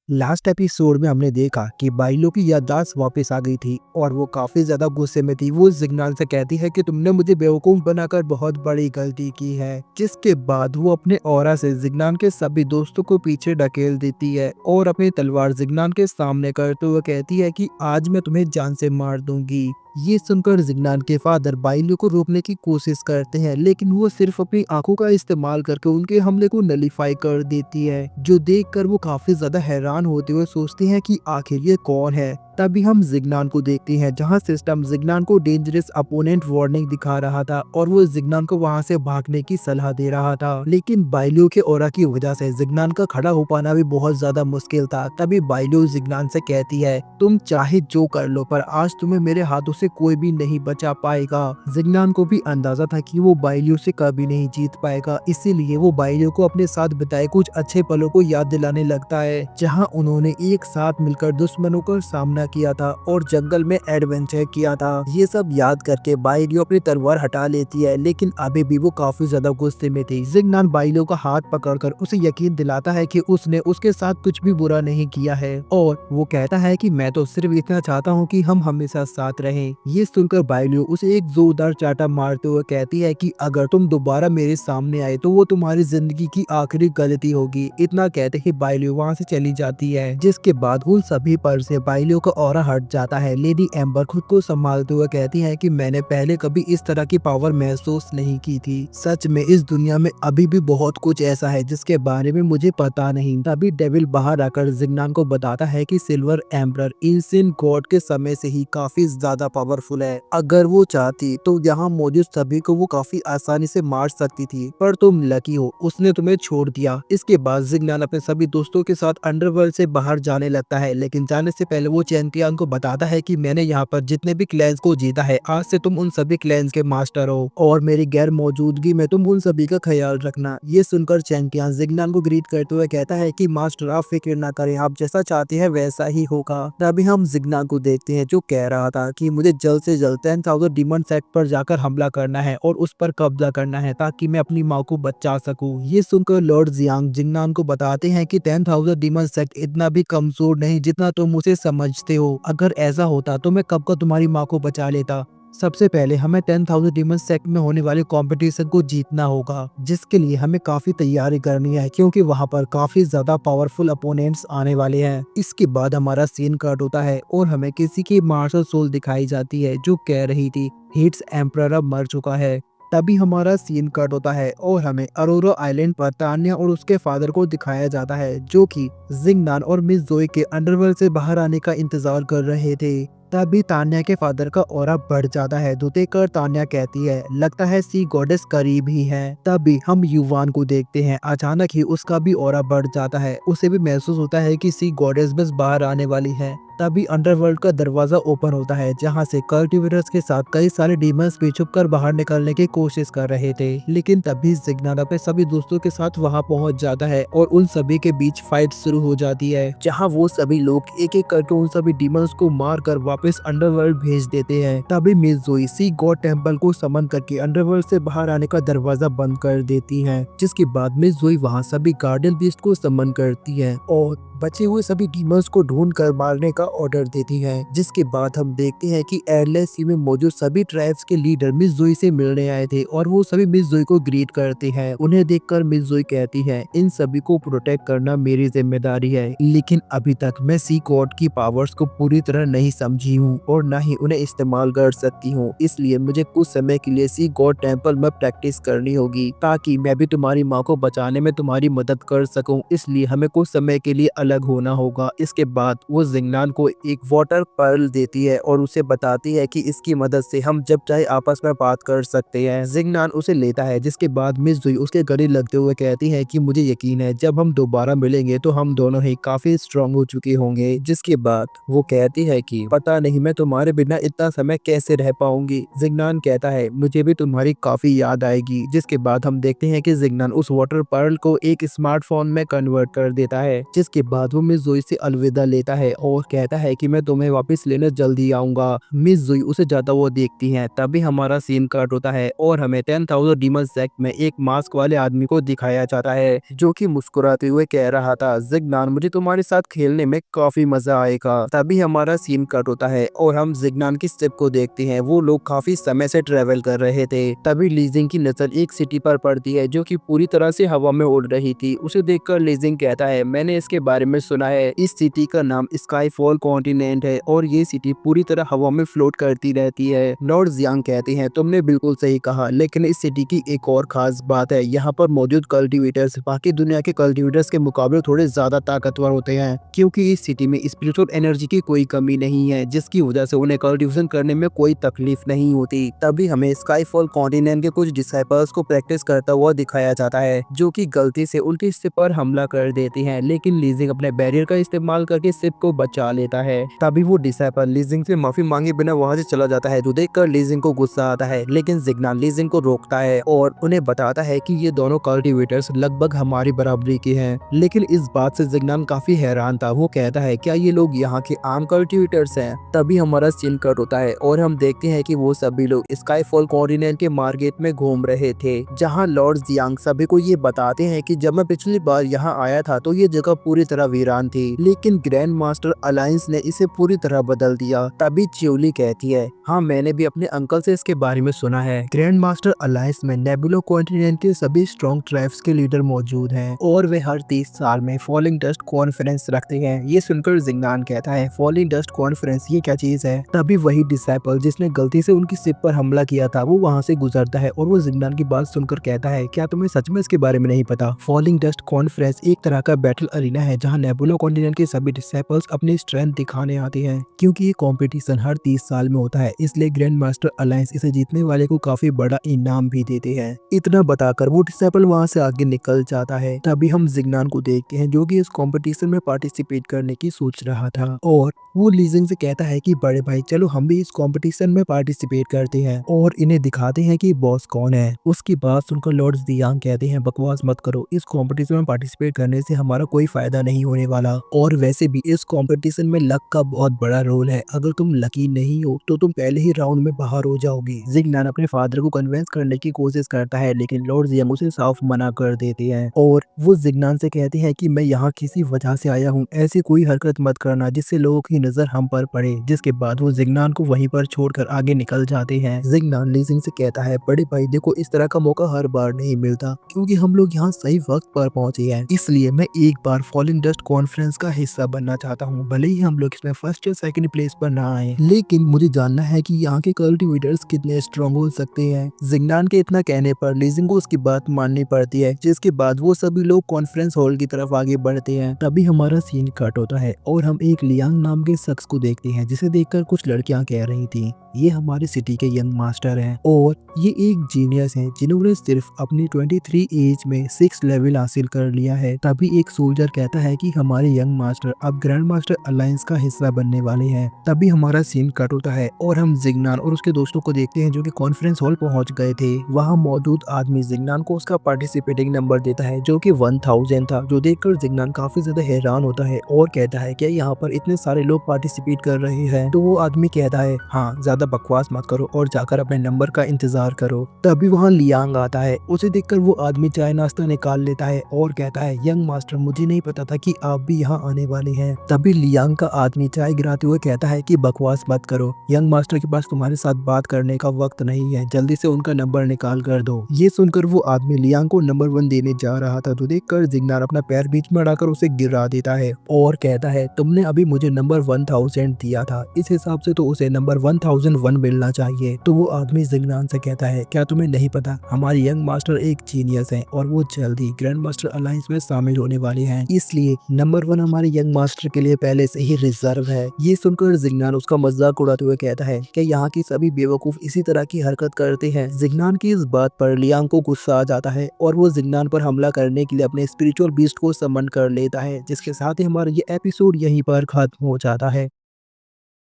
Last episode में हमने देखा कि बाइलो की याददाश्त वापस आ गई थी और वो काफी ज्यादा गुस्से में थी। वो जिग्नान से कहती है कि तुमने मुझे बेवकूफ बनाकर बहुत बड़ी गलती की है, जिसके बाद वो अपने ऑरा से जिग्नान के सभी दोस्तों को पीछे ढकेल देती है और अपनी तलवार जिग्नान के सामने करते हुए कहती है कि आज मैं तुम्हें जान से मार दूंगी। ये सुनकर जिग्नान के फादर बाइलो को रोकने की कोशिश करते हैं, लेकिन वो सिर्फ अपनी आंखों का इस्तेमाल करके उनके हमले को नलीफाई कर देती है, जो देखकर वो काफी ज्यादा हैरान होते हुए सोचते हैं कि आखिर ये कौन है। तभी हम जिग्नान को देखते हैं, जहां सिस्टम जिग्नान को डेंजरस अपोनेंट वार्निंग दिखा रहा था और वो जिग्नान को वहां से भागने की सलाह दे रहा था। लेकिन बाइलो के ऑरा की वजह से जिग्नान का खड़ा हो पाना भी बहुत ज्यादा मुश्किल था। तभी बाइलो जिग्नान से कहती है, तुम चाहे जो कर लो पर आज तुम्हें मेरे हाथों से कोई भी नहीं बचा पाएगा। जिग्नान को भी अंदाजा था कि वो बाइलो से कभी नहीं जीत पाएगा, इसीलिए वो बाइलो को अपने साथ बिताए कुछ अच्छे पलों को याद दिलाने लगता है, जहां उन्होंने एक साथ मिलकर दुश्मनों का सामना किया था और जंगल में एडवेंचर किया था। ये सब याद करके बाइलो अपनी तलवार हटा लेती है, लेकिन अभी भी वो काफी ज्यादा गुस्से में थी। जिग्नान बाइलो का हाथ पकड़कर उसे यकीन दिलाता है कि उसने उसके साथ कुछ भी बुरा नहीं किया है और वो कहता है कि मैं तो सिर्फ इतना चाहता हूँ कि हम हमेशा साथ रहें। ये सुनकर बाइलो उसे एक जोरदार चाटा मारते हुए कहती है कि अगर तुम दोबारा मेरे सामने आए तो वो तुम्हारी जिंदगी की आखिरी गलती होगी। इतना कहते ही बाइलो वहाँ से चली जाती है, जिसके बाद उन सभी पर से बाइलो का ऑरा हट जाता है। लेडी एम्बर खुद को संभालते हुए कहती है कि मैंने पहले कभी इस तरह की पावर महसूस नहीं की थी। सच में इस दुनिया में अभी भी बहुत कुछ ऐसा है जिसके बारे में मुझे पता नहीं। तभी डेविल बाहर आकर जिग्नान को बताता है कि सिल्वर एम्बर इंसिन गॉड के समय से ही काफी ज्यादा पावरफुल है। अगर वो चाहती तो यहाँ मौजूद सभी को वो काफी आसानी से मार सकती थी, पर तुम लकी हो उसने तुम्हें छोड़ दिया। इसके बाद जिग्नान अपने सभी दोस्तों के साथ अंडरवर्ल्ड से बाहर जाने लगता है, लेकिन जाने से पहले वो चैंटियन को बताता है कि मैंने यहाँ पर जितने भी क्लैंस को जीता है, आज से तुम उन सभी क्लैंस के मास्टर हो और मेरी गैर मौजूदगी में तुम उन सभी का ख्याल रखना। ये सुनकर चैंटियन जिग्नान को ग्रीट करते हुए कहता है कि मास्टर आप फिक्र ना करें, आप जैसा चाहते हैं वैसा ही होगा। तभी हम जिग्नान को देखते हैं जो कह रहा था कि मुझे जल्द से जल्द 10,000 डीमन सेट पर जाकर हमला करना है और उस पर कब्जा करना है ताकि मैं अपनी माँ को बचा सकूं। ये सुनकर लॉर्ड जियांग जिग्नान को बताते हैं कि 10,000 डीमन सेट इतना भी कमजोर नहीं जितना तुम उसे समझते हो। अगर ऐसा होता तो मैं कब का तुम्हारी माँ को बचा लेता। सबसे पहले हमें 10,000 डीमन सेक्ट में होने वाले कंपटीशन को जीतना होगा, जिसके लिए हमें काफी तैयारी करनी है क्योंकि वहां पर काफी ज्यादा पावरफुल अपोनेंट्स आने वाले हैं। इसके बाद हमारा सीन कट होता है और हमें किसी की मार्शल सोल दिखाई जाती है जो कह रही थी हिट्स एम्परर अब मर चुका है। तभी हमारा सीन कट होता है और हमें अरोरा आइलैंड पर तान्या और उसके फादर को दिखाया जाता है, जो कि जिंगनान और मिस जोई के अंडरवर्ल्ड से बाहर आने का इंतजार कर रहे थे। तभी तान्या के फादर का ऑरा बढ़ जाता है, जो देखकर तान्या कहती है लगता है सी गॉडेस करीब ही है। तभी हम युवान को देखते हैं, अचानक ही उसका भी ऑरा बढ़ जाता है, उसे भी महसूस होता है कि सी गॉडेस बस बाहर आने वाली है। तभी अंडरवर्ल्ड का दरवाजा ओपन होता है, जहां से कल्टिवेटर्स के साथ कई सारे डीमंस भी छुपकर बाहर निकलने की कोशिश कर रहे थे। लेकिन तभी जिग्नान अपने सभी दोस्तों के साथ वहां पहुंच जाता है और उन सभी के बीच फाइट शुरू हो जाती है, जहां वो सभी लोग एक एक करके उन सभी डीमंस को मार कर वापस अंडरवर्ल्ड भेज देते हैं। तभी मिस जोई सी गॉड टेम्पल को समन करके अंडरवर्ल्ड से बाहर आने का दरवाजा बंद कर देती है, जिसके बाद मिस जोई वहाँ सभी गार्डियन बीस्ट को समन करती है और बचे हुए सभी डीमंस को ढूंढ कर मारने का ऑर्डर देती है। जिसके बाद हम देखते हैं कि एयरलेस सी में मौजूद सभी ट्राइब्स के लीडर मिस जोई से मिलने आए थे और वो सभी मिस जोई को ग्रीट करते हैं। उन्हें देखकर मिस जोई कहती है इन सभी को प्रोटेक्ट करना मेरी जिम्मेदारी है, लेकिन अभी तक मैं सी गॉड की पावर्स को पूरी तरह नहीं समझी हूँ और न ही उन्हें इस्तेमाल कर सकती हूँ, इसलिए मुझे कुछ समय के लिए सी गॉड टेम्पल में प्रैक्टिस करनी होगी ताकि मैं भी तुम्हारी माँ को बचाने में तुम्हारी मदद कर सकूँ। इसलिए हमें कुछ समय के लिए अलग होना होगा। इसके बाद वो जिंगनान को एक वाटर पर्ल देती है और उसे बताती है कि इसकी मदद से हम जब चाहे आपस में बात कर सकते हैं। जिंगनान उसे लेता है, जिसके बाद मिस जुई उसके गले लगते हुए कहती है कि मुझे यकीन है जब हम दोबारा मिलेंगे तो हम दोनों ही काफी स्ट्रांग हो चुके होंगे। जिसके बाद वो कहती है कि पता नहीं मैं तुम्हारे बिना इतना समय कैसे रह पाऊंगी। जिंगनान कहता है मुझे भी तुम्हारी काफी याद आएगी। जिसके बाद हम देखते हैं कि जिंगनान उस वाटर पर्ल को एक स्मार्टफोन में कन्वर्ट कर देता है, जिसके बाद वो मिस जोई से अलविदा लेता है और कहता कहता है कि मैं तुम्हें वापस लेने जल्दी आऊंगा। मिस जुई उसे जाता हुआ देखती है। तभी हमारा सीन कट होता है और हमें 10,000 डीमन सेक्ट में एक मास्क वाले आदमी को दिखाया जाता है जो कि मुस्कुराते हुए कह रहा था, जिग्नान मुझे तुम्हारे साथ खेलने में काफी मजा आएगा। तभी हमारा सीन कट होता है और हम जिग्नान की स्टेप को देखते हैं। वो लोग काफी समय से ट्रेवल कर रहे थे। तभी लीजिंग की नजर एक सिटी पर पड़ती है जो कि पूरी तरह से हवा में उड़ रही थी। उसे देखकर लीजिंग कहता है, मैंने इसके बारे में सुना है। इस सिटी का नाम स्काईफॉल कॉन्टिनेंट है और ये सिटी पूरी तरह हवा में फ्लोट करती रहती है। लॉर्ड जियांग कहते हैं, तुमने बिल्कुल सही कहा, लेकिन इस सिटी की एक और खास बात है, यहाँ पर मौजूद कल्टीवेटर्स बाकी दुनिया के कल्टीवेटर्स के मुकाबले थोड़े ज्यादा ताकतवर होते हैं, क्योंकि इस सिटी में स्पिरिचुअल एनर्जी की कोई कमी नहीं है, जिसकी वजह से उन्हें कल्टीवेशन करने में कोई तकलीफ नहीं होती। तभी हमें स्काईफॉल कॉन्टिनेंट के कुछ डिसाइपल्स को प्रैक्टिस करता हुआ दिखाया जाता है, जो कि गलती से उनकी शिप पर हमला कर देती हैं, लेकिन लीजिंग अपने बैरियर का इस्तेमाल करके शिप को बचा लेता है। तभी वो डिसाइपल लीजिंग से माफी मांगे बिना वहां से चला जाता है, जो देखकर लीजिंग को गुस्सा आता है, लेकिन जिग्नान लीजिंग को रोकता है और उन्हें बताता है कि ये दोनों कल्टीवेटर्स लगभग हमारी बराबरी के हैं। लेकिन इस बात से जिग्नान काफी हैरान था। वो कहता है, क्या ये लोग यहाँ के आम कल्टीवेटर्स हैं? तभी हमारा सीन कट होता है और हम देखते हैं कि वो सभी लोग स्काईफॉल कॉन्टिनेंट के मार्केट में घूम रहे थे, जहाँ लॉर्ड जियांग सभी को ये बताते हैं कि जब मैं पिछली बार यहाँ आया था तो ये जगह पूरी तरह वीरान थी, लेकिन ग्रैंड मास्टर अलायंस ने इसे पूरी तरह बदल दिया। तभी च्यूली कहती है, हाँ मैंने भी अपने अंकल से इसके बारे में सुना है। ग्रैंड मास्टर अलायंस में नेबुलो कॉन्टिनेंट के सभी स्ट्रॉन्ग ट्राइब्स के लीडर मौजूद हैं और वे हर 30 साल में फॉलिंग डस्ट कॉन्फ्रेंस रखते हैं। ये सुनकर जिग्नान कहता है, फॉलिंग डस्ट कॉन्फ्रेंस ये क्या चीज है? तभी वही डिसाइपल जिसने गलती से उनकी शिप पर हमला किया था वो वहाँ से गुजरता है और वो जिग्नान की बात सुनकर कहता है, क्या तुम्हें सच में इसके बारे में नहीं पता? फॉलिंग डस्ट कॉन्फ्रेंस एक तरह का बैटल अरीना है जहाँ नेबुलो कॉन्टिनेंट के सभी डिसाइपल्स अपनी स्ट्रेंथ दिखाने आते हैं। क्योंकि ये कंपटीशन हर 30 साल में होता है, इसलिए ग्रैंड मास्टर अलायंस इसे जीतने वाले को काफी बड़ा इनाम भी देते हैं। इतना बताकर वो डिसाइपल वहाँ से आगे निकल जाता है। तभी हम जिग्नान को देखते हैं जो कि इस कंपटीशन में पार्टिसिपेट करने की सोच रहा था और वो लीजिंग से कहता है कि बड़े भाई चलो हम भी इस कंपटीशन में पार्टिसिपेट करते हैं और इन्हें दिखाते हैं कि बॉस कौन है। उसकी बात सुनकर लॉर्ड जियांग कहते हैं, बकवास मत करो, इस कंपटीशन में पार्टिसिपेट करने से हमारा कोई फायदा नहीं होने वाला और वैसे भी इस कंपटीशन में लक का बहुत बड़ा रोल है, अगर तुम लकी नहीं हो तो तुम पहले ही राउंड में बाहर हो जाओगी। जिग्नान अपने फादर को कन्विंस करने की कोशिश करता है, लेकिन लॉर्ड जियांग उसे साफ मना कर देते हैं और वो जिग्नान से कहते हैं कि मैं यहाँ किसी वजह से आया हूँ, ऐसी कोई हरकत मत करना जिससे लोगों की नजर हम पर पड़े। जिसके बाद वो जिग्नान को वहीं पर छोड़कर आगे निकल जाते हैं। जिग्नान लीजिंग से कहता है, बड़े भाई देखो इस तरह का मौका हर बार नहीं मिलता, क्योंकि हम लोग यहाँ सही वक्त पर पहुंचे हैं, इसलिए मैं एक बार फॉलिंग डस्ट कॉन्फ्रेंस का हिस्सा बनना चाहता हूँ। भले ही हम लोग इसमें फर्स्ट या सेकंड प्लेस पर ना आए, लेकिन मुझे जानना है कि यहाँ के कल्टीवेटर्स कितने स्ट्रॉन्ग हो सकते हैं। जिग्नान के इतना कहने पर लीजिंग को उसकी बात माननी पड़ती है, जिसके बाद वो सभी लोग कॉन्फ्रेंस हॉल की तरफ आगे बढ़ते हैं। तभी हमारा सीन कट होता है और हम एक लियांग नाम के शख्स को देखते हैं, जिसे देखकर कुछ लड़कियां कह रही थी ये हमारे सिटी के यंग मास्टर हैं और ये एक जीनियस हैं जिन्होंने सिर्फ अपनी 23 एज में 6 लेवल हासिल कर लिया है। तभी एक सोल्जर कहता है कि हमारे यंग मास्टर अब ग्रैंड मास्टर अलायंस का हिस्सा बनने वाले हैं। तभी हमारा सीन कट होता है और हम जिग्नान और उसके दोस्तों को देखते हैं जो कि कॉन्फ्रेंस हॉल पहुंच गए थे। वहां मौजूद आदमी जिग्नान को उसका पार्टिसिपेटिंग नंबर देता है जो कि 1000 था, जो देखकर जिग्नान काफी ज्यादा हैरान होता है और कहता है कि यहाँ पर इतने सारे लोग पार्टिसिपेट कर रहे हैं। तो वो आदमी कहता है, हाँ ज्यादा बकवास मत करो और जाकर अपने नंबर का इंतजार करो। तभी वहाँ लियांग आता है, उसे देखकर वो आदमी चाय नाश्ता निकाल लेता है और कहता है, यंग मास्टर मुझे नहीं पता था कि आप भी यहाँ आने वाले हैं। तभी लियांग का आदमी चाय गिराते हुए कहता है कि बकवास मत करो, यंग मास्टर के पास तुम्हारे साथ बात करने का वक्त नहीं है, जल्दी से उनका नंबर निकाल कर दो। ये सुनकर वो आदमी लियांग को नंबर 1 देने जा रहा था, तो देखकर जिग्नान अपना पैर बीच में अड़ाकर उसे गिरा देता है और कहता है, तुमने अभी मुझे नंबर 1000 दिया था, इस हिसाब से तो उसे नंबर 1001 मिलना चाहिए। तो वो आदमी जिग्नान से कहता है, क्या तुम्हें नहीं पता हमारे यंग मास्टर एक जीनियस हैं और वो जल्दी ग्रैंड मास्टर अलायंस में शामिल होने वाले हैं, इसलिए नंबर 1 हमारे यंग मास्टर के लिए पहले से ही रिजर्व है। ये सुनकर जिग्नान उसका मजाक उड़ाते हुए कहता है कि यहाँ की सभी बेवकूफ इसी तरह की हरकत करते हैं। जिग्नान की इस बात पर लियांग को गुस्सा आ जाता है और वो जिग्नान पर हमला करने के लिए अपने स्पिरिचुअल बीस्ट को समन कर लेता है, जिसके साथ ही हमारा ये एपिसोड यहीं पर खत्म हो जाता है।